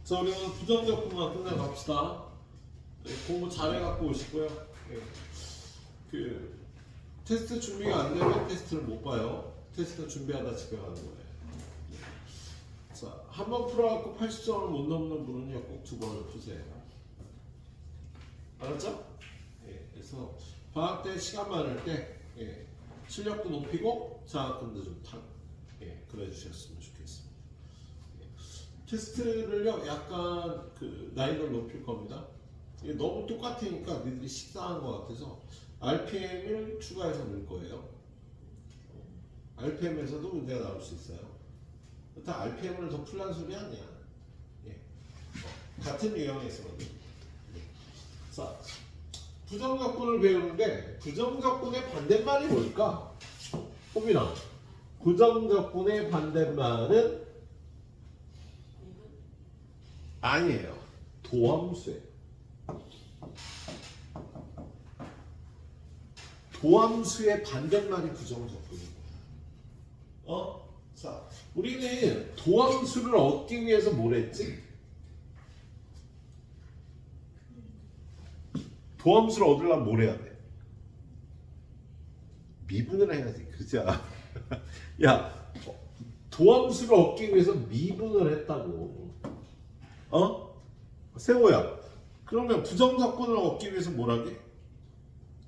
자, 우리 오늘 부정적분만 끝내갑시다. 네, 공부 잘해갖고 오시고요. 네. 그 테스트 준비가 안 되면 테스트를 못 봐요. 테스트 준비하다 집에 가는 거예요. 자, 한 번 풀어갖고 80점을 못 넘는 분은요, 꼭 두 번을 푸세요. 알았죠? 예, 그래서 방학 때 시간 많을 때 예, 실력도 높이고 장학금도 좀 타고 예, 그래 주셨으면 좋겠습니다. 예. 테스트를요, 약간 그 난이도를 높일 겁니다. 이게 너무 똑같으니까 니들이 식상한 것 같아서 RPM을 추가해서 넣을 거예요. RPM에서도 문제가 나올 수 있어요. 다 RPM을 더 풀란 소리 아니야. 예. 같은 유형에서거든. 자, 부정적분을 배우는데 부정적분의 반대말이 뭘까? 호빈아, 부정적분의 반대말은 아니에요. 도함수예요. 도함수의 반대말이 부정적분이고. 자, 우리는 도함수를 얻기 위해서 뭘 했지? 도함수를 얻으려면 뭘 해야 돼? 미분을 해야지, 그죠? 야, 도함수를 얻기 위해서 미분을 했다고. 세호야, 그러면 부정적분을 얻기 위해서 뭘 하게?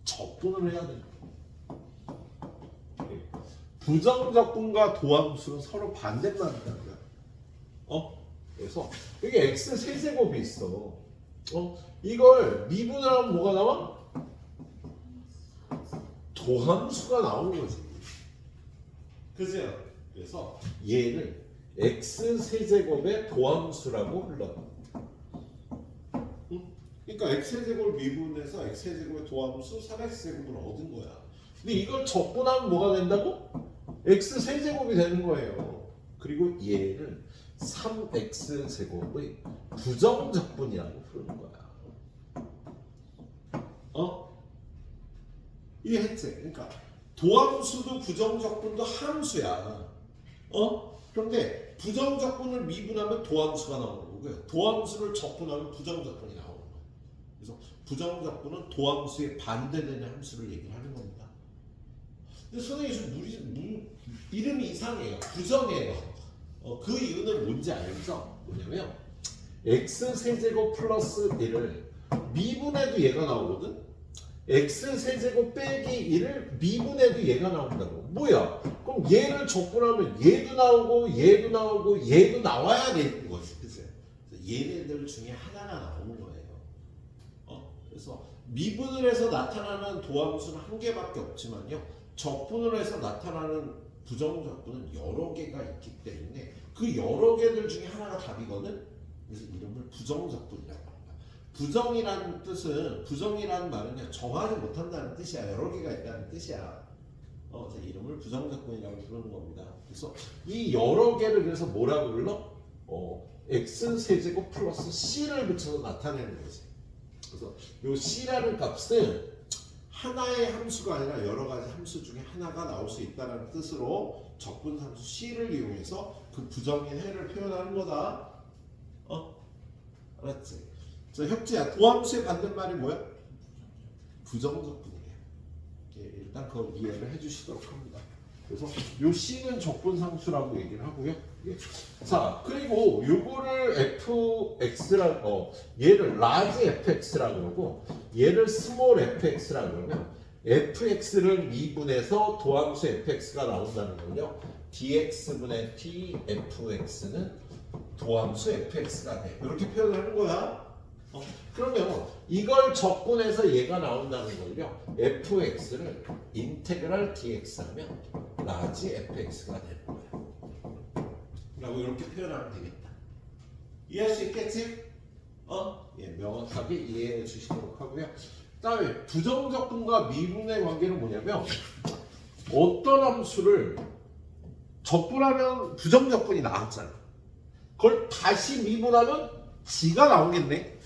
적분을 해야 돼. 부정적분과 도함수는 서로 반대말이라는 거야. 그래서 여기 x 세제곱이 있어. 이걸 미분을 하면 뭐가 나와? 도함수가 나오는 거지. 그죠? 그래서 얘를 x 세제곱의 도함수라고 불러. 그러니까 x 세제곱을 미분해서 x 세제곱의 도함수 3x제곱을 얻은 거야. 근데 이걸 적분하면 뭐가 된다고? x 세제곱이 되는 거예요. 그리고 얘를 3x제곱의 부정적분이라고 부르는 거야. 이해했지? 그러니까 도함수도 부정적분도 함수야. 그런데 부정적분을 미분하면 도함수가 나오는 거고요. 도함수를 적분하면 부정적분이 나오는 거야. 그래서 부정적분은 도함수의 반대되는 함수를 얘기를 하는 겁니다. 근데 선생님 이름이 이상해요. 부정해요. 그 이유는 뭔지 알죠? 뭐냐면 x 세제곱 플러스 1을 미분해도 얘가 나오거든. x 세제곱 빼기 1을 미분해도 얘가 나온다고. 뭐야? 그럼 얘를 적분하면 얘도 나오고 얘도 나오고 얘도 나와야 되는 거지. 그치? 얘네들 중에 하나가 나오는 거예요. 그래서 미분을 해서 나타나는 도함수는 한 개밖에 없지만요, 적분을 해서 나타나는 부정적분은 여러 개가 있기 때문에 그 여러 개들 중에 하나가 답이거든. 그래서 이름을 부정적분이라고 합니다. 부정이라는 뜻은, 부정이라는 말은요, 정하지 못한다는 뜻이야. 여러 개가 있다는 뜻이야. 그래서 이름을 부정적분이라고 부르는 겁니다. 그래서 이 여러 개를 그래서 뭐라고 불러? x 세제곱 플러스 c를 붙여서 나타내는 거지. 그래서 이 c라는 값은 하나의 함수가 아니라 여러 가지 함수 중에 하나가 나올 수 있다는 뜻으로 적분함수 c를 이용해서 그 부정인 해를 표현하는 거다. 알았지? 자, 협지야, 도함수의 반대말이 뭐야? 부정적분이에요. 일단 그걸 이해를 해주시도록 합니다. 그래서 요 c는 적분상수라고 얘기를 하고요. 자, 그리고 요거를 fx라고, 얘를 large fx라고 그러고 얘를 small fx라고 그러면 fx를 미분해서 도함수 fx가 나온다는 건요, dx분의 t fx는 도함수 fx가 돼. 이렇게 표현을 하는 거야. 그러면 이걸 적분해서 얘가 나온다는 걸요, fx를 인테그랄 dx 하면 large fx가 되는 거예요. 라고 이렇게 표현하면 되겠다. 이해할 수 있겠지? 예, 명확하게 이해해 주시도록 하고요. 그 다음에 부정적분과 미분의 관계는 뭐냐면, 어떤 함수를 적분하면 부정적분이 나왔잖아. 그걸 다시 미분하면 지가 나오겠네.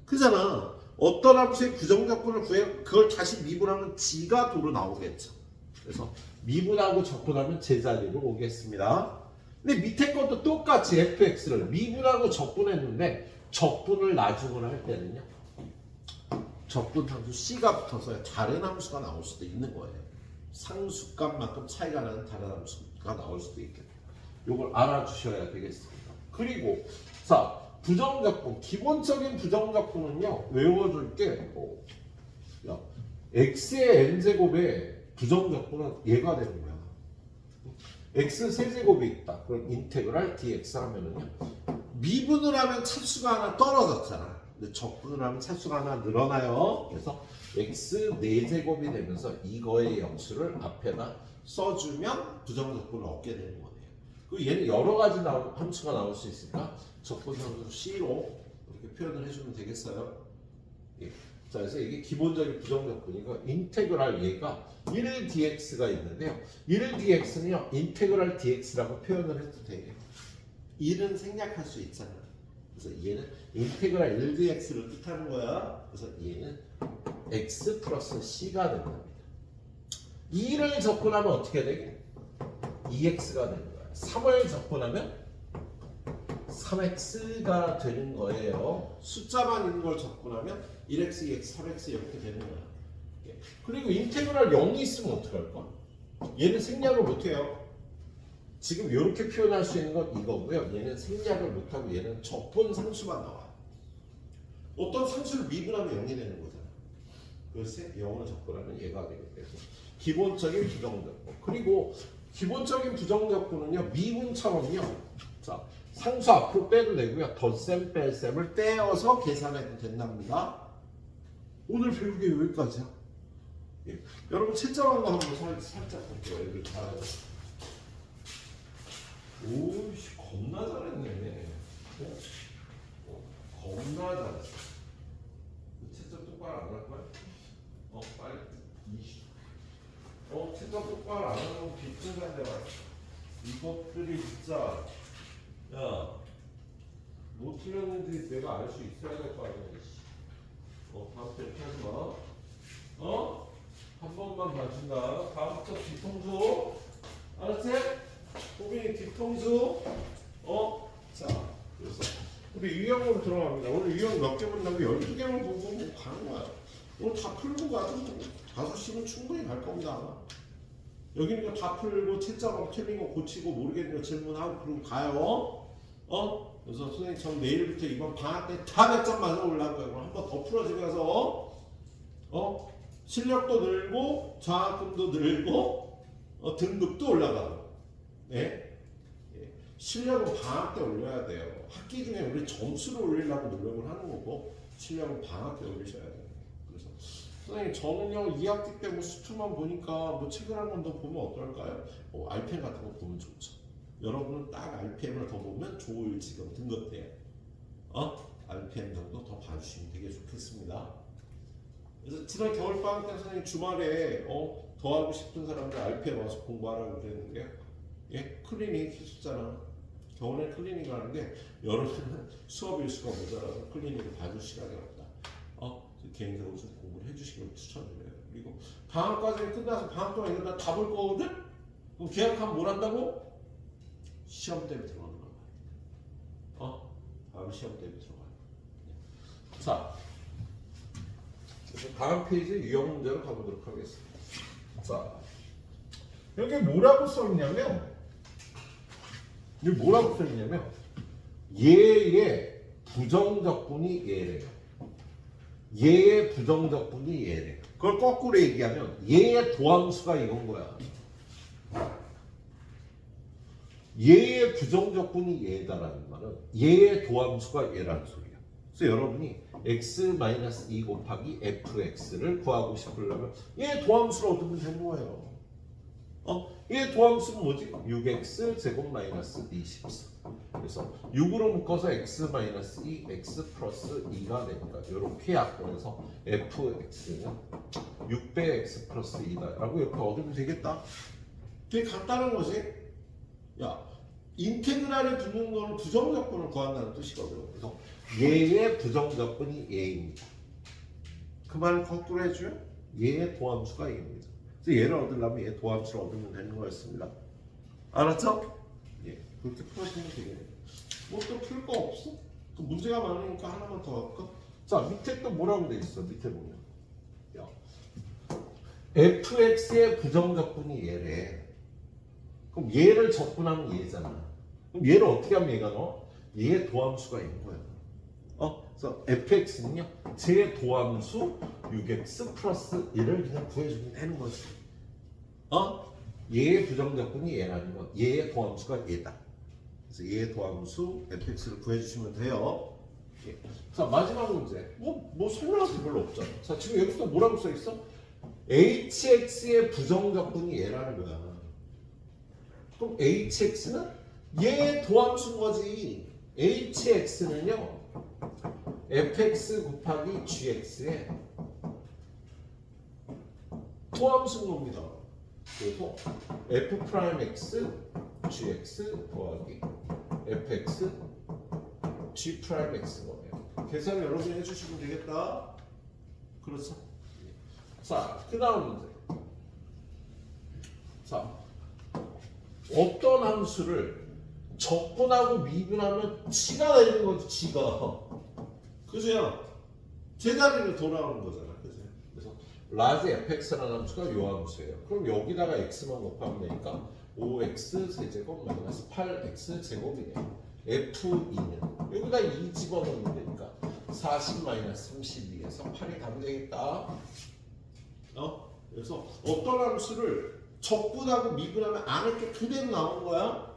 그잖아. 어떤 함수의 부정적분을 구해 그걸 다시 미분하면 지가 도로 나오겠죠. 그래서 미분하고 적분하면 제자리로 오겠습니다. 근데 밑에 것도 똑같이 fx를 미분하고 적분했는데 적분을 나중을 할 때는요. 적분 함수 c가 붙어서 다른 함수가 나올 수도 있는 거예요. 상수값만큼 차이가 나는 다른 함수가 나올 수도 있겠네요. 이걸 알아주셔야 되겠습니다. 그리고 자 부정적분 기본적인 부정적분은요 외워줄게. 야, x의 n제곱의 부정적분은 얘가 되는 거야. x 세제곱이 있다. 그럼 인테그랄 dx 하면은요 미분을 하면 차수가 하나 떨어졌잖아. 근데 적분을 하면 차수가 하나 늘어나요. 그래서 x 4제곱이 되면서 이거의 영수를 앞에다 써주면 부정적분을 얻게 되는 거네요. 그 얘는 여러 가지 함수가 나올 수 있으니까 적분 함수 C로 이렇게 표현을 해주면 되겠어요. 예. 자, 그래서 이게 기본적인 부정적분이고 인테그랄 얘가 1dx가 있는데요. 1dx는요 인테그랄 dx라고 표현을 해도 돼요. 1은 생략할 수 있잖아. 그래서 얘는 인테그랄 1dx를 뜻하는 거야. 그래서 얘는 x 플러스 c가 된답니다. 2를 적분하면 어떻게 되게? 2x가 되는 거야. 3을 적분하면 3x가 되는 거예요. 숫자만 있는 걸 적분하면 1x, 2x, 3x 이렇게 되는 거야. 그리고 인테그랄 0이 있으면 어떡할까? 얘는 생략을 못해요. 지금 이렇게 표현할 수 있는 건 이거고요. 얘는 생략을 못하고 얘는 적분 상수만 나와요. 어떤 상수를 미분하면 0이 되는 거잖아. 그래서 0을 적분하면 얘가 되겠죠. 기본적인 부정적분. 그리고 기본적인 부정적분은요. 미분처럼요. 자, 상수 앞으로 빼도 되고요. 덧셈 뺄셈을 떼어서 계산해도 된답니다. 오늘 배운 게 여기까지야. 예. 여러분 채점한 거 한번 살짝 볼게요. 여기 다. 오이씨 겁나 잘했네. 겁나 잘했어. 채점 똑바로 안 할 거야? 빨리. 채점 똑바로 안 하면 뒷순간대 와. 이것들이 진짜 야, 못 틀렸는데 내가 알 수 있어야 될 거 아니야. 다음부터 이렇게 하지 마. 한 번만 봐준다. 다음부터 뒤통수. 알았지? 호빈이 뒤통수. 자, 그래서 우리 유형으로 들어갑니다. 오늘 유형 몇 개 본다고 12개만 보고 뭐 가는 거야. 오늘 다 풀고 가도 5시면 충분히 갈 겁니다. 여기는 거 다 풀고 채점하고 틀린 거 고치고 모르겠는 거 질문하고 그러고 가요. 그래서 선생님 전 내일부터 이번 방학 때 다 몇 점 맞아 올라갈 거예요. 그럼 한번 더 풀어지고 가서 실력도 늘고 장학금도 늘고 등급도 올라가고. 네? 실력은 방학 때 올려야 돼요. 학기 중에 우리 점수를 올리려고 노력을 하는 거고 실력은 방학 때 올리셔야 돼요. 그래서 선생님 저는요 2학기 때 뭐 수투만 보니까 뭐 책을 한 권 더 보면 어떨까요? RPM 같은 거 보면 좋죠. 여러분은 딱 RPM을 더 보면 좋을 지금 등급 때 RPM 정도 더 봐주시면 되게 좋겠습니다. 그래서 지난 겨울방학 때 선생님 주말에 더 하고 싶은 사람들 RPM 와서 공부하라고 그랬는데 클리닉 했었잖아. 겨울에 클리닉을 하는데 여름에는 수업 일수가 모자라서 클리닉을 봐줄 시간이 없다. 개인적으로 좀 공부를 해주시길 추천드려요. 그리고 방학까지 끝나서 방학 동안 이거 다 볼 거거든? 그럼 계약하면 뭘 한다고? 시험 때문에 들어가는 거야. 다음 시험 때문에 들어가요. 자, 그래서 다음 페이지 유형 문제로 가보도록 하겠습니다. 자, 여기 뭐라고 써있냐면 얘의 부정적분이 얘래요. 얘의 부정적분이 얘래. 그걸 거꾸로 얘기하면 얘의 도함수가 이건 거야. 얘의 부정적분이 얘다라는 말은 얘의 도함수가 얘라는 소리야. 그래서 여러분이 x-2 곱하기 fx를 구하고 싶으려면 얘 도함수를 얻으면 되는 거예요. 얘 도함수는 뭐지? 6x 제곱 마이너스 24. 그래서 6으로 묶어서 x-2, x 플러스 2가 되니까 이렇게 약분해서 fx는 6배 x 플러스 2다 라고 이렇게 얻으면 되겠다. 되게 간단한 거지. 야, 인테그랄에 두는 거는 부정적분을 구한다는 뜻이거든요. 그래서 얘의 부정적분이 얘입니다. 그 말을 거꾸로 해줘요. 얘의 도함수가 얘입니다. 그래서 얘를 얻으려면 얘 도함수를 얻으면 되는 거였습니다. 알았죠? 예. 그렇게 풀어주면 되겠네. 뭐 또 풀 거 없어? 또 문제가 많으니까 하나만 더 할까? 자, 밑에 또 뭐라고 돼 있어? 밑에 보면. 야, fx의 부정적분이 얘래. 그럼 얘를 적분하면 얘잖아. 그럼 얘를 어떻게 하면 얘가 넣어? 얘의 도함수가 있는 거야. 그래서 fx는요, 제 도함수 6x 플러스 1을 그냥 구해주면 되는 거지. 얘의 부정적분이 얘라는 건 얘의 도함수가 얘다. 그래서 얘의 도함수 fx를 구해주시면 돼요. 예. 자, 마지막 문제. 뭐 설명할 게 별로 없잖아. 자, 지금 여기 또 뭐라고 써 있어? hx의 부정적분이 얘라는 거야. 그럼 hx는 얘의 도함수인 거지. hx는요, fx 곱하기 gx의 도함수인 겁니다. 그래서 f'x gx 더하기 fx g'x인 거예요. 계산 여러분이 해주시면 되겠다. 그렇죠? 자, 그 다음 문제. 자, 어떤 함수를 적분하고 미분하면 치가 되는 거지, 치가. 그죠? 제자리로 돌아오는 거잖아. 그죠? 그래서 라지 fx라는 함수가 요 함수예요. 그럼 여기다가 x만 곱하면 되니까 5x 세제곱 마이너스 8x 제곱이네. f2는 여기다 2 집어넣으면 되니까 40 마이너스 32에서 8이 답이 되겠다. 그래서 어떤 함수를 적분하고 미분하면 안에 게 그대로 나오는 거야.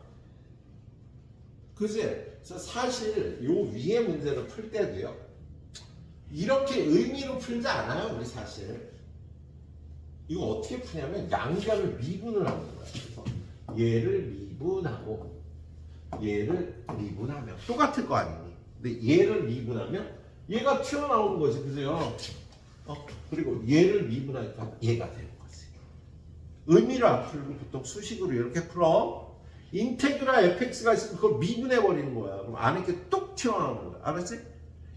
그지? 그래서 사실 요 위에 문제를 풀 때도요, 이렇게 의미로 풀지 않아요. 우리 사실 이거 어떻게 푸냐면 양변을 미분을 하는 거야. 그래서 얘를 미분하고 얘를 미분하면 똑같을 거 아니니. 근데 얘를 미분하면 얘가 튀어나오는 거지. 그죠? 그리고 얘를 미분하니까 얘가 되는 거지. 의미를 안 풀고 보통 수식으로 이렇게 풀어. 인테그랄 fx가 있으면 그걸 미분해 버리는 거야. 그럼 안에 게 뚝 튀어나오는 거야. 알았지?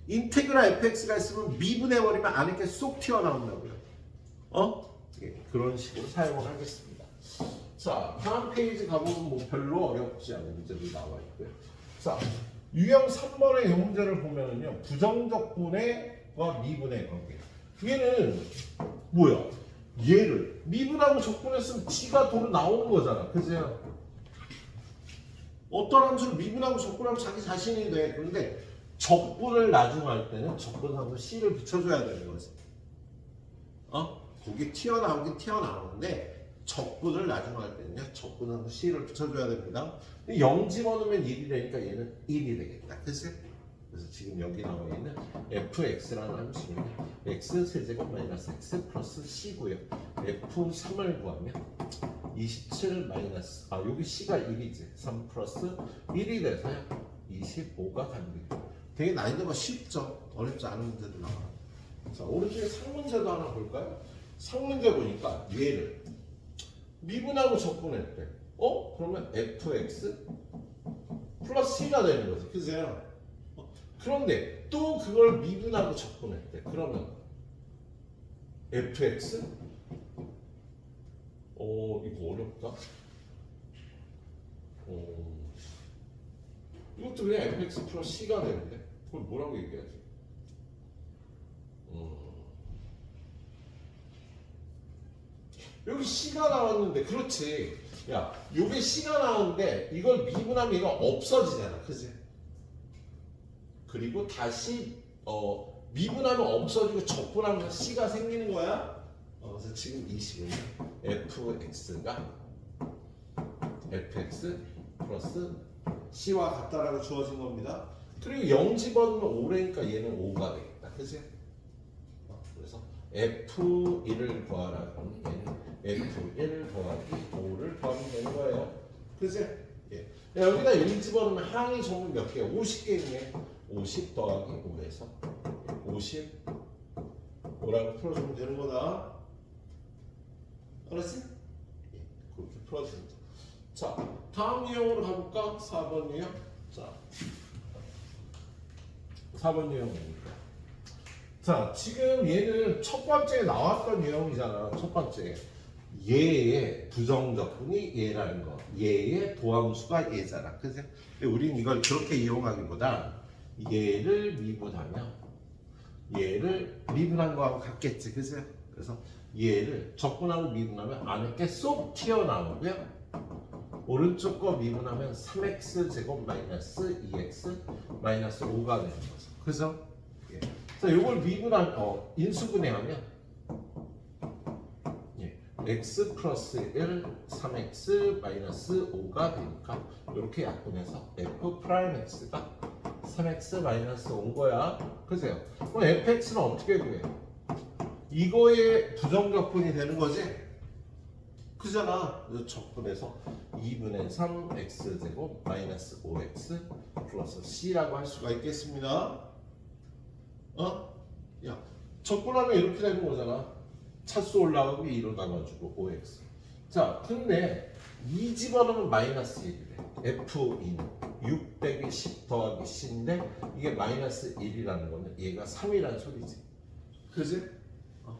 인테그랄 fx가 있으면 미분해 버리면 안에 게 쏙 튀어나온다고요. 그런 식으로 사용을 하겠습니다. 자, 다음 페이지 가보면 뭐 별로 어렵지 않은 문제도 나와 있고요. 자, 유형 3번의 이 문제를 보면은요, 부정적분과 미분의 관계. 얘는 뭐야? 얘를 미분하고 적분했으면 지가 도로 나오는 거잖아. 그죠? 어떤 함수를 미분하고 적분하면 자기 자신이 돼. 그런데 적분을 나중에 할 때는 적분함수 c를 붙여줘야 되는 거지. 거기 튀어나오긴 튀어나오는데 적분을 나중에 할 때는요, 적분함수 c를 붙여줘야 됩니다. 0 집어넣으면 1이 되니까 얘는 1이 되겠다. 그치? 그래서 지금 여기 나와 있는 fx라는 함수는 x 세제곱 마이너스 x 플러스 c고요. f3을 구하면 27 마이너스, 여기 c가 1이지. 3 플러스 1이 돼서요, 25가 답니다. 되게 난이도가 쉽죠? 어렵지 않은 문제도 나와요. 자, 오른쪽에 상문제도 하나 볼까요? 상문제 보니까 얘를 미분하고 적분했대. 그러면 fx 플러스 c가 되는 거지. 그죠? 그런데 또 그걸 미분하고 적분했대. 그러면 fx? 이거 어렵다. 이것도 그냥 fx 플러스 c가 되는데 그걸 뭐라고 얘기하지? 여기 c가 나왔는데, 그렇지. 야, 요게 c가 나왔는데 이걸 미분하면 얘가 없어지잖아. 그지? 그리고 다시 미분하면 없어지고 적분하면 c가 생기는 거야. 그래서 지금 이 식은 fx가 fx 플러스 c와 같다라고 주어진 겁니다. 그리고 0 집어넣으면 5래니까 얘는 5가 되겠다. 그치? 그래서 f1을 구하라. 그러면 얘는 f1 더하기 5를 구하면 되는 거예요. 그치? 예. 여기다 1 집어넣으면 항이 전부 몇 개? 50개 있네. 50 더하기 5에서 55라고 풀어주면 되는 거다. 알았지? 예, 그렇게 풀어주면 돼. 자, 다음 유형으로 가볼까? 4번 유형. 자, 4번 유형입니다. 자, 지금 얘는 첫 번째 나왔던 유형이잖아. 첫 번째. 얘의 부정적분이 얘라는 거. 얘의 도함수가 얘잖아. 그죠? 우린 이걸 그렇게 이용하기보다 얘를 미분하면 얘를 미분한 거하고 같겠지. 그죠? 그래서 얘를 적분하고 미분하면 안에 게 쏙 튀어나오고요. 오른쪽 거 미분하면 3x 제곱 마이너스 2x 마이너스 5가 되는 거죠. 그죠? 예. 그래서 이걸 인수분해하면 x 플러스 1, 3x 마이너스 5가 되니까 이렇게 약분해서 f 프라임 x가 3x 마이너스 5인 거야. 그죠? 그럼 fx는 어떻게 구해? 이거의 부정적분이 되는 거지? 그잖아. 적분해서 2분의 3 x제곱 마이너스 5x 플러스 c라고 할 수가 있겠습니다. 야, 적분하면 이렇게 되는 거잖아. 차수 올라가고 2로 나눠주고 5x. 자, 근데 이 집어넣으면 마이너스 1이래. f인 6 빼기 10 더하기 c인데 이게 마이너스 1이라는 거는 얘가 3이라는 소리지. 그지?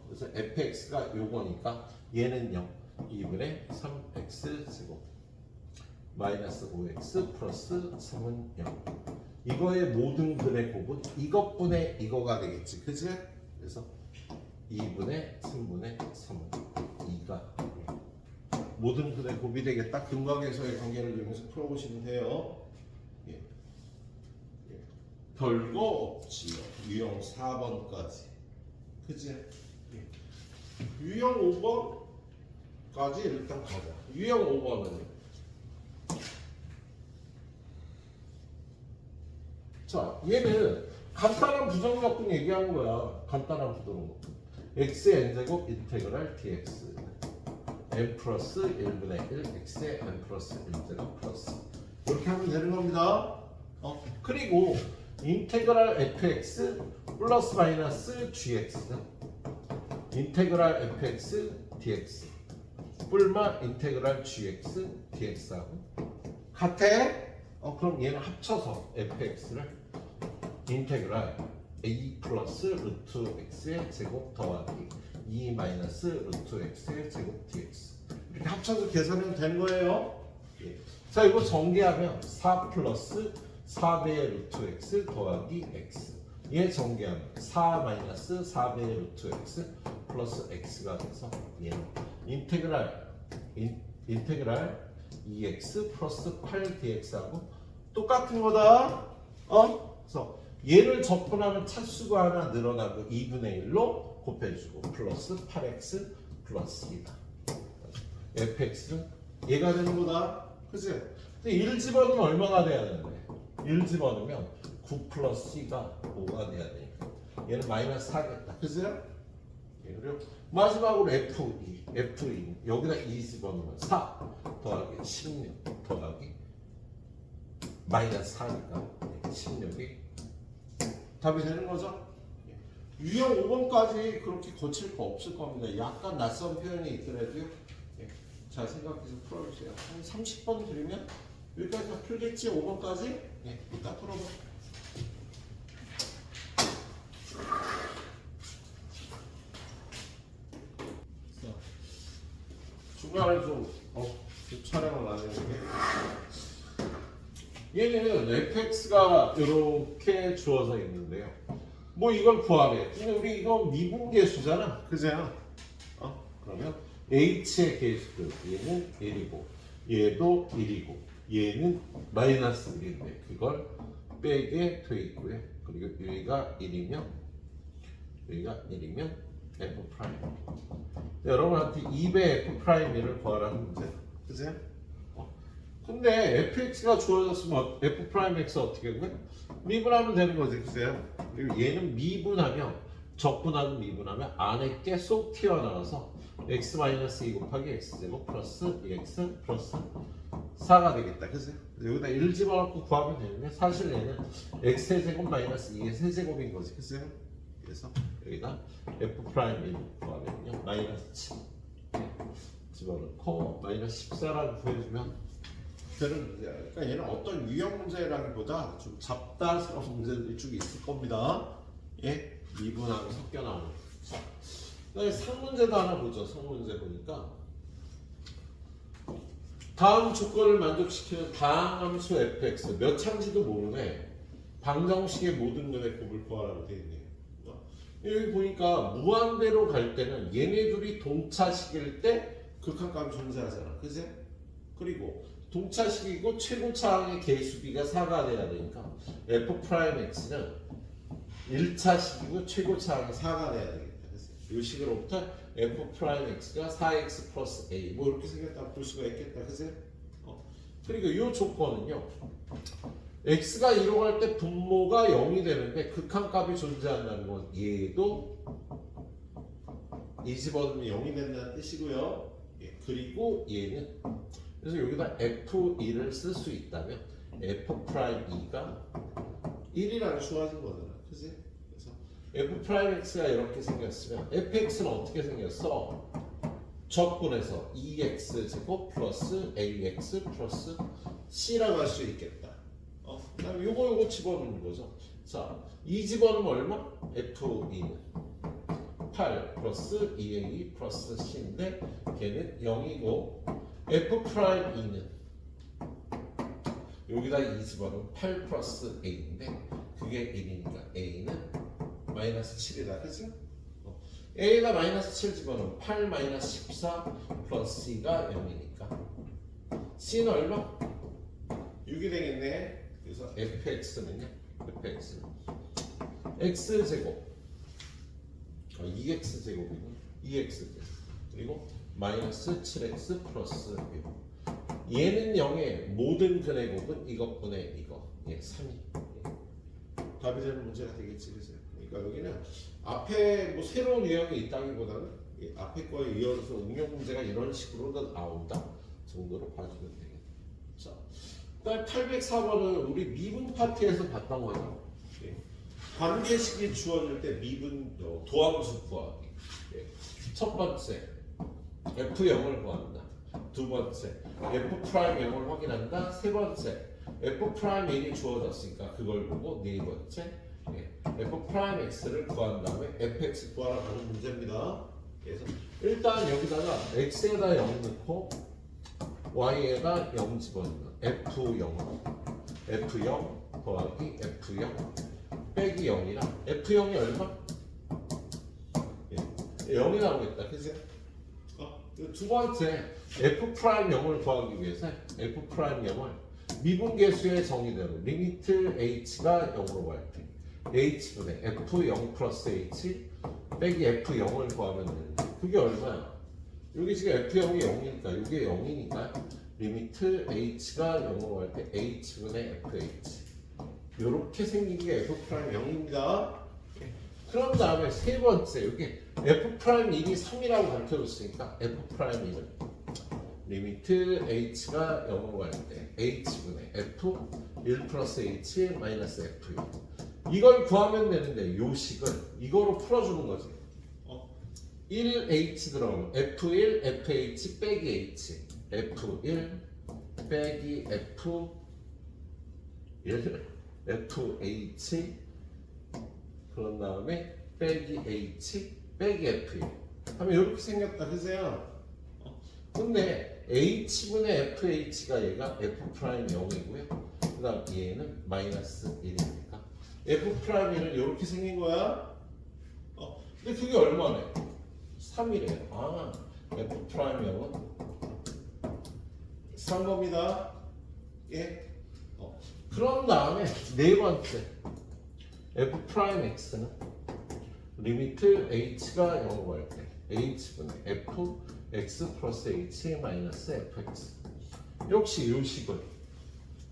그래서 fx가 요거니까 얘는 0. 2분의 3x 제곱 마이너스 5x 플러스 3은 0. 이거의 모든 근의 곱은 이것분의 이거가 되겠지. 그지? 그래서 2분의 3분의 3은 2가 모든 근의 곱이 되겠다. 근각에서의 관계를 이용해서 풀어보시면 돼요. 예. 별거 없지요. 유형 4번까지. 그지? 예. 유형 5번까지 일단 가자. 유형 5번은 자, 얘는 간단한 부정적분 얘기하는 거야. 간단한 부정적분. x의 n제곱 인테그랄 dx n 플러스 1분의 1 x의 n 플러스 1제곱 플러스 이렇게 하면 되는 겁니다. 그리고 인테그랄 fx 플러스 마이너스 gx는 인테그랄 fx dx 뿔마 인테그랄 gx dx하고 같아? 그럼 얘는 합쳐서 fx를 인테그랄 a 플러스 루트 x의 제곱 더하기 2 마이너스 루트 x의 제곱 dx 이렇게 합쳐서 계산하면 되는 거예요. 예. 자, 이거 전개하면 4 플러스 4배의 루트 x 더하기 x 얘 전개하면 4 마이너스 4배의 루트 x 플러스 x가 돼서 얘는 인테그랄 2x 플러스 8dx하고 똑같은 거다. 그래서 얘를 적분하면 차수가 하나 늘어나고 2분의 1로 곱해주고 플러스 8x 플러스 2다. fx는 얘가 되는 거다. 그치? 근데 1 집어넣으면 얼마가 돼야 되는데? 1 집어넣으면 9 플러스 c가 5가 돼야 되니까 얘는 마이너스 4겠다. 그치? 그리고 마지막으로 f2 여기다 2 집어넣으면 4 더하기 16 더하기 마이너스 4니까 16이 답이 되는 거죠. 유형 5번까지 그렇게 거칠 거 없을 겁니다. 약간 낯선 표현이 있더라도요. 잘 생각해서 풀어주세요. 한 30번 드리면 여기까지 다 풀겠지? 5번까지? 이따 풀어봐. 중간에 좀 촬영을 안 했는데 얘는 fx가 이렇게 주어져 있는데요. 뭐 이걸 구하래. 근데 우리 이거 미분계수잖아. 그죠? 그러면 h의 계수들 얘는 1이고 얘도 1이고 얘는 마이너스 1인데 그걸 빼게 돼 있고요. 그리고 여기가 1이면 f 프라임. 여러분한테 2배 f 프라임1을 구하라는 문제. 그죠? 근데 fx가 주어졌으면 f 프라임 x 어떻게 구해? 미분하면 되는 거지, 그죠? 그리고 얘는 미분하면 적분하고 미분하면 안에 게 쏙 튀어나와서 x 마이너스 2 곱하기 x 제곱 플러스 2x 플러스 4가 되겠다, 그죠? 여기다 1 집어넣고 구하면 되는데 사실 얘는 x의 제곱 마이너스 2의 세제곱인 거지, 그죠? 그래서 여기다 f 프라임 1 구하면요 마이너스 7 집어넣고 마이너스 14라고 구해주면 되는 문제야. 그러니까 얘는 어떤 유형 문제라기보다 좀 잡다스러운 문제들이 쭉 있을 겁니다. 예, 미분하고 섞여 나오는. 자, 그다음에 상문제도 하나 보죠. 상문제 보니까 다음 조건을 만족시키는 다항함수 fx 몇 차인지도 모르네. 방정식의 모든 면의 곱을 구하라고 되어 있네요. 여기 보니까 무한대로 갈 때는 얘네 둘이 동차식일 때 극한값이 존재하잖아. 그지? 그리고 동차식이고 최고차항의 개수비가 4가 돼야 되니까 f'x는 1차식이고 최고차항이 4가 돼야 되겠다. 그래서 이 식으로부터 f'x가 4x 플러스 a 뭐 이렇게 생겼다 볼 수가 있겠다. 그지? 그리고 이 조건은요. x가 1로 갈 때 분모가 0이 되는데 극한값이 존재한다는 건 얘도 이 집어넣으면 0이 된다는 뜻이고요. 예, 그리고 얘는 그래서 여기다 f1을 쓸 수 있다면 f'2가 1이라는 수화진 거잖아. 그지? 그래서 f'x가 이렇게 생겼으면 fx는 어떻게 생겼어? 적분해서 2x 제곱 플러스 ax 플러스 c라고 할 수 있겠다. 그다음 요거 집어넣는 거죠. 자, 이 집어넣으면 얼마? f2는 8 플러스 2a 플러스 c인데 걔는 0이고 f'2는 여기다 2 집어넣으면 8 플러스 a인데 그게 1이니까 a는 마이너스 7이다. 그죠? a에다 마이너스 7 집어넣으면 8 마이너스 14 플러스 c가 0이니까 c는 얼마? 6이 되겠네. 그래서 fx는요. fx는 x제곱 2x제곱이고 2x제곱 그리고 마이너스 7x 플러스 6 얘는 0의 모든 근의 곱은 이것분의 이거 3이 답이 되는 문제가 되겠지. 그죠? 그러니까 여기는 앞에 뭐 새로운 유형이 있다기보다는 앞에 거에 이어서 응용 문제가 이런 식으로 나온다 정도로 봐주면 되겠다. 자, 그다음 804번은 우리 미분 파트에서 봤던 거죠. 관계식이 주어질 때 미분 도함수 구하기. 첫 번째 f0을 구한다. 두 번째 f'0을 확인한다. 세 번째 f'1이 주어졌으니까 그걸 보고 네 번째 f'x를 구한 다음에 fx 구하러 가는 문제입니다. 그래서 일단 여기다가 x에다 0 넣고 y에다 0 집어넣는 f0 더하기 f0 빼기 0이라 f0이 얼마? 0이 나오겠다. 그죠? 두 번째 f'0을 구하기 위해서 f'0을 미분계수의 정의대로 리미트 h가 0으로 갈 때 h분의 f0 플러스 h 빼기 f0을 구하면 되는데 그게 얼마야? 여기 지금 f0이 0이니까 이게 0이니까 리미트 h가 0으로 갈 때 h분의 fh 이렇게 생긴 게 f'0입니다. 그런 다음에 세 번째 여기 f'1이 3이라고 가르쳐줬으니까 f'1은 리미트 h가 0으로 갈 때 h분의 f1 플러스 h 마이너스 f0 이걸 구하면 되는데 요 식을 이거로 풀어주는 거지. 1h 들어가면 f1 fh 빼기 h f1 빼기 f1 fh 그런 다음에 빼기 h 빼기 f1 하면 이렇게 생겼다. 그죠? 근데 h분의 fh가 얘가 f'0이고요. 그 다음 얘는 마이너스 1이니까 f'1은 이렇게 생긴 거야. 근데 그게 얼마네? 3이래요. 아, f'0은 3겁니다. 예. 그런 다음에 네 번째 f'x는 리미트 h가 0으로 갈 때 h분의 fx 플러스 h 마이너스 fx 역시 이 식을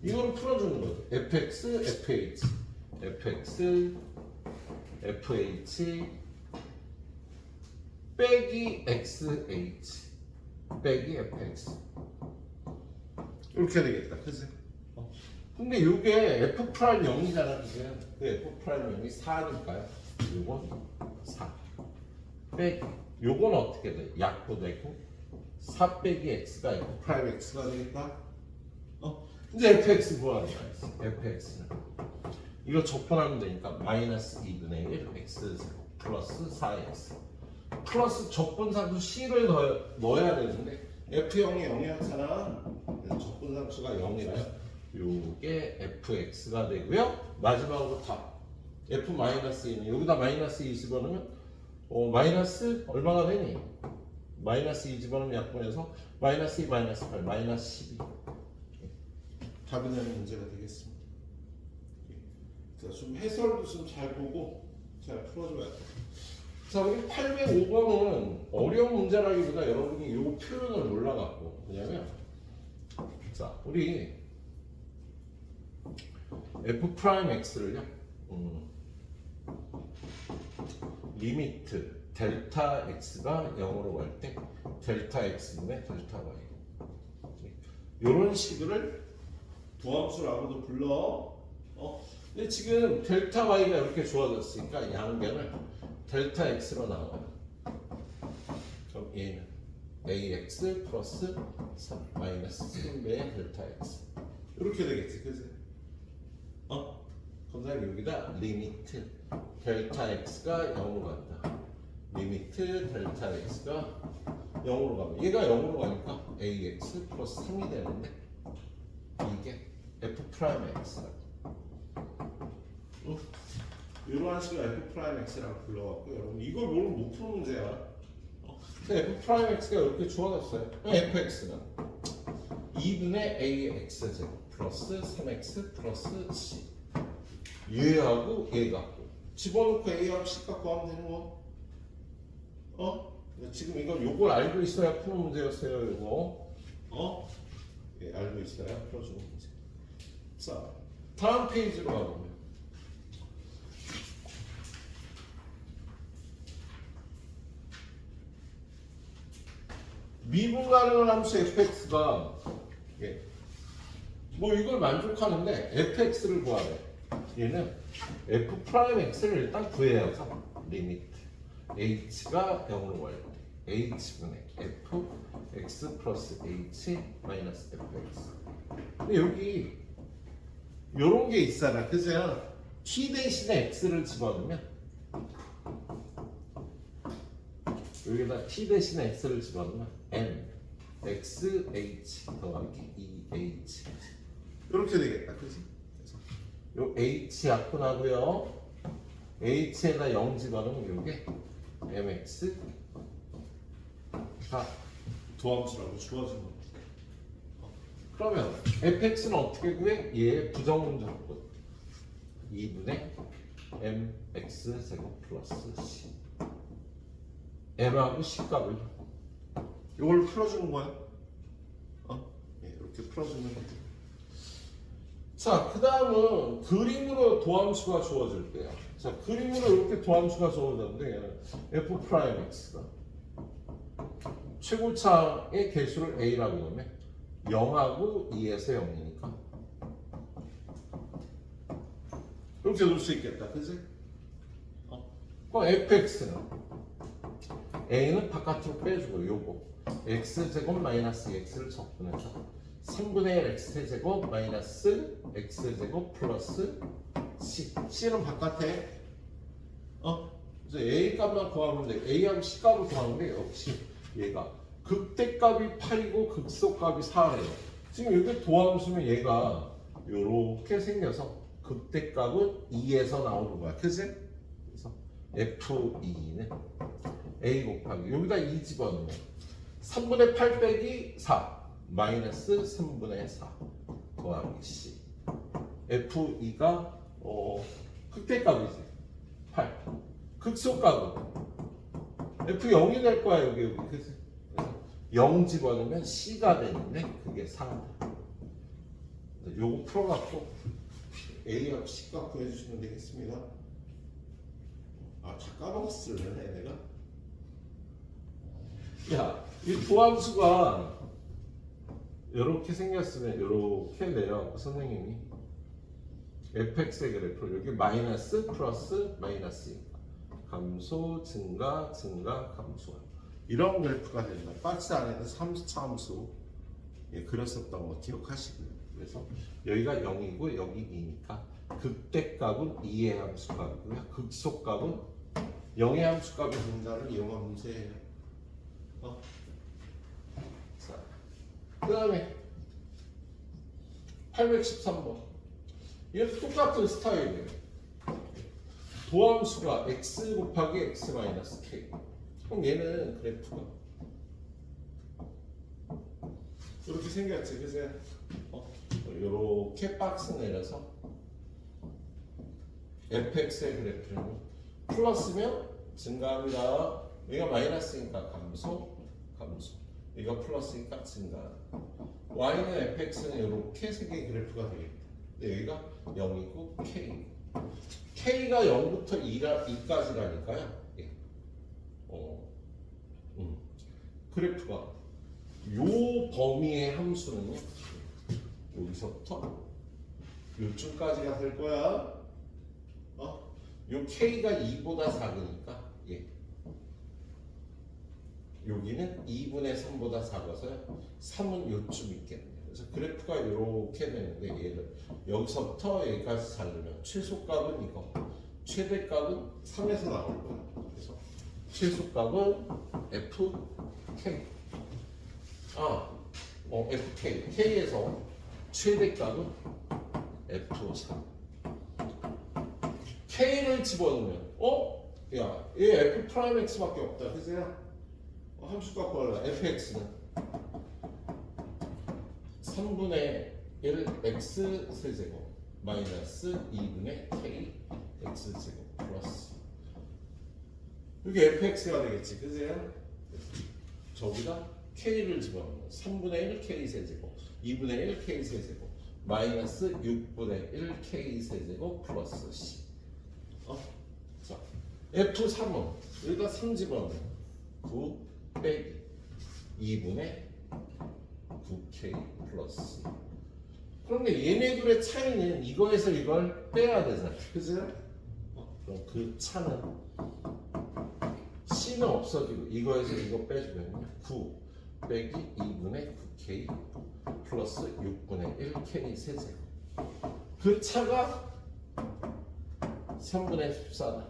이걸 풀어주는 거죠. fx, fh fx, fh 빼기 xh 빼기 fx 이렇게 되겠다. 그치? 근데 이게 f'0이잖아. 지금 그 f'0이 4니까요. 요건 4 빼기 요건 어떻게 돼? 약분되고 4 빼기 x가 f'x가 되겠다. 이제 fx 구하는 거야. fx는 이거 적분하면 되니까 마이너스 2분의 1 x 플러스 4x 플러스 적분상수 c를 넣어야 되는데 F0이 0이었잖아. 그래서 적분상수가 0이라요. 요게 fx가 되고요. 마지막으로 답 f-2는 여기다 마이너스 2 집어넣으면 마이너스 얼마가 되니? 마이너스 2 집어넣으면 약분해서 마이너스 2 마이너스 8 마이너스 12 답이 되는 문제가 되겠습니다. 자, 좀 해설도 좀 잘 보고 잘 풀어줘야 돼. 자, 우리 805번은 어려운 문제라기보다 여러분이 이 표현을 몰라갖고 뭐냐면 자, 우리 f'(x)를요 리미트 델타 x가 0으로 갈 때 델타 x분의 델타 y 이런 식을 도함수라고도 불러. 근데 지금 델타 y가 이렇게 주어졌으니까 양변을 델타 x로 나와요. 그럼 얘는 ax 플러스 3 마이너스 3배의 델타 x 이렇게 되겠지, 그지? 그럼 여기다 리미트 델타 x가 0으로 간다. 리미트 델타 x가 0으로 가면 얘가 0으로 가니까 ax 플러스 3이 되는데 이게 f'(x라고. 이러한 식을 f'(x라고 불러갖고 여러분 이걸 모르면 못 푸는 문제야. f'(x가 이렇게 주어졌어요. fx는 2분의 ax 제곱 플러스 3x 플러스 c 얘하고 얘가 집어넣고 a하고 c값 구하면 되는 거. 지금 요걸 알고 있어야 푸는 문제였어요. 이거 예, 알고 있어야 풀어주는 문제. 자, 다음 페이지로 가보면 미분 가능한 함수 fx가 뭐 이걸 만족하는데 fx를 구하래. 얘는 f'(x를 일단 구해야죠. 리미트 h가 0으로 갈 때 h분의 fx 플러스 h 마이너스 fx. 근데 여기 요런 게 있잖아, 그죠? t 대신에 x를 집어넣으면 여기다 t 대신에 x를 집어넣으면 m x h 더하기 2h 이렇게 되겠다, 그지? 그래서 요 h 약분하고요, h에다 0 집어넣으면 요게 mx 다 도함수라고 주어진 겁니다. 그러면 fx는 어떻게 구해? 얘의 부정분적분 2분의 mx 제곱 플러스 c m하고 c 값을 이걸 풀어주는 거야. 이렇게 풀어주는 거야. 자, 그 다음은 그림으로 도함수가 주어질 때요. 자, 그림으로 이렇게 도함수가 주어졌는데 f'(x가 최고차의 개수를 a라고 하면 0하고 2에서 0이니까 이렇게 놓을 수 있겠다, 그지? 그럼 fx는 a는 바깥으로 빼주고 요거 x제곱 마이너스 x를 적분해서 3분의 1 x제곱 마이너스 x제곱 플러스 c는 바깥에 이제 a 값만 구하면 돼. a하고 c 값을 구하면 돼. 역시 얘가 극대값이 8이고 극소값이 4래요. 지금 이게 도함수면 얘가 요렇게 생겨서 극대값은 2에서 나오는 거야, 그치? 그래서 f2는 a 곱하기 여기다 2 집어넣으면 3분의 8 빼기 4 마이너스 3분의 4 더하기 c f2가 극대값이지 8 극소값은 f0이 될 거야 여기 그치? 0 집어넣으면 c가 되는데 그게 4다. 요거 풀어갖고 a하고 c값 구해주시면 되겠습니다. 다 까먹었을래 내가? 야, 이 도함수가 이렇게 생겼으면 이렇게 내려갖고 선생님이 fx의 그래프를 여기 마이너스 플러스 마이너스니까 감소 증가 증가 감소 이런 그래프가 된다. 박스 안에는 3차 함수 그렸었던 거 기억하시고요. 그래서 여기가 0이고 여기 2니까 극대값은 2의 함수값이고요. 극소값은 0의 함수값의 분자를 이용한 문제예요. 자, 그 다음에 813번. 이것도 똑같은 스타일이에요. 도함수가 x 곱하기 x 마이너스 k. 그럼 얘는 그래프가 이렇게 생겼지, 그죠? 이렇게 박스 내려서 fx의 그래프는 플러스면 증가합니다. 여기가 마이너스니까 감소, 감소. 여기가 플러스니까 증가. y는 fx는 이렇게 세 개의 그래프가 되겠다. 근데 여기가 0이고 k. k가 0부터 2까지라니까요. 예. 그래프가 요 범위의 함수는요. 여기서부터 요쯤까지가 될 거야. 요 k가 2보다 작으니까 예. 여기는 2분의 3보다 작아서요. 3은 요쯤 있겠네요. 그래서 그래프가 이렇게 되는데 얘를 여기서부터 여기까지 자르면 최소값은 이거, 최대값은 3에서 나올 거야. 그래서 최소값은 fk. fk. k에서 최대값은 f3. k를 집어넣으면 야, 얘 f 프라임 x밖에 없다. 그죠? 함수값 구하려. fx는 3분의 1 x 세제곱 마이너스 2분의 k x 제곱 플러스 이게 fx가 되겠지, 그죠? 저기다 k를 집어넣으면 3분의 1 k 세제곱 2분의 1 k 세제곱 마이너스 6분의 1 k 세제곱 플러스 c. 자, f3은 여기다 3 집어넣으면 9 빼기 2분의 9k 플러스. 그런데 얘네들의 차이는 이거에서 이걸 빼야 되잖아, 그죠? 그럼 그 차는 c는 없어지고 이거에서 이거 빼주면 9 빼기 2분의 9k 플러스 6분의 1k 세제곱. 그 차가 3분의 14다.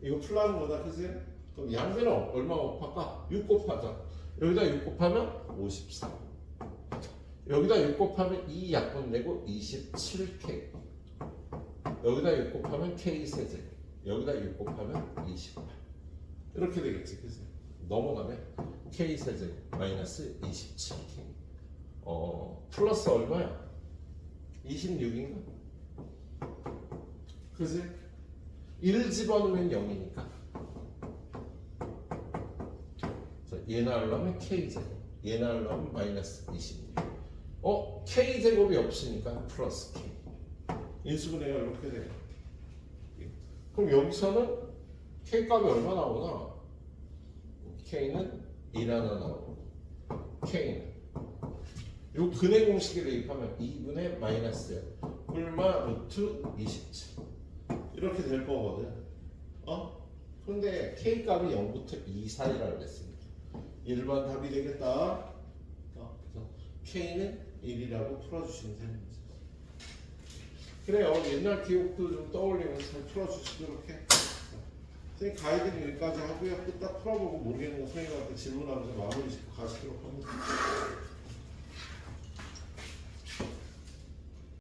이거 풀라는 거다, 그지? 그럼 양배는 얼마 곱할까? 6 곱하자. 여기다 6 곱하면 54. 여기다 6 곱하면 2 약분 내고 27k. 여기다 6 곱하면 k 세제곱. 여기다 6 곱하면 28. 이렇게 되겠지, 그지? 넘어가면 k 세제곱 마이너스 27k. 플러스 얼마야? 26인가? 그지? 1 집어넣으면 0이니까. 자, 얘는 하려면 k제곱, 얘는 하려면 마이너스 26. k제곱이 없으니까 플러스 k. 인수분해가 이렇게 돼요. 그럼 여기서는 k값이 얼마 나오나? k는 1 하나 나오고 k는 요 근의 공식에 대입하면 2분의 마이너스 뿔마 루트 27 이렇게 될 거거든. 근데 k 값이 0부터 2 사이라고 했습니다. 일반 답이 되겠다. 그래서 k는 1이라고 풀어주시면 되는 거죠. 그래요. 옛날 기억도 좀 떠올리면서 잘 풀어주시도록 해. 선생님 가이드는 여기까지 하고요. 딱 풀어보고 모르겠는 거 선생님한테 질문하면서 마무리 짓고 가시도록 합니다.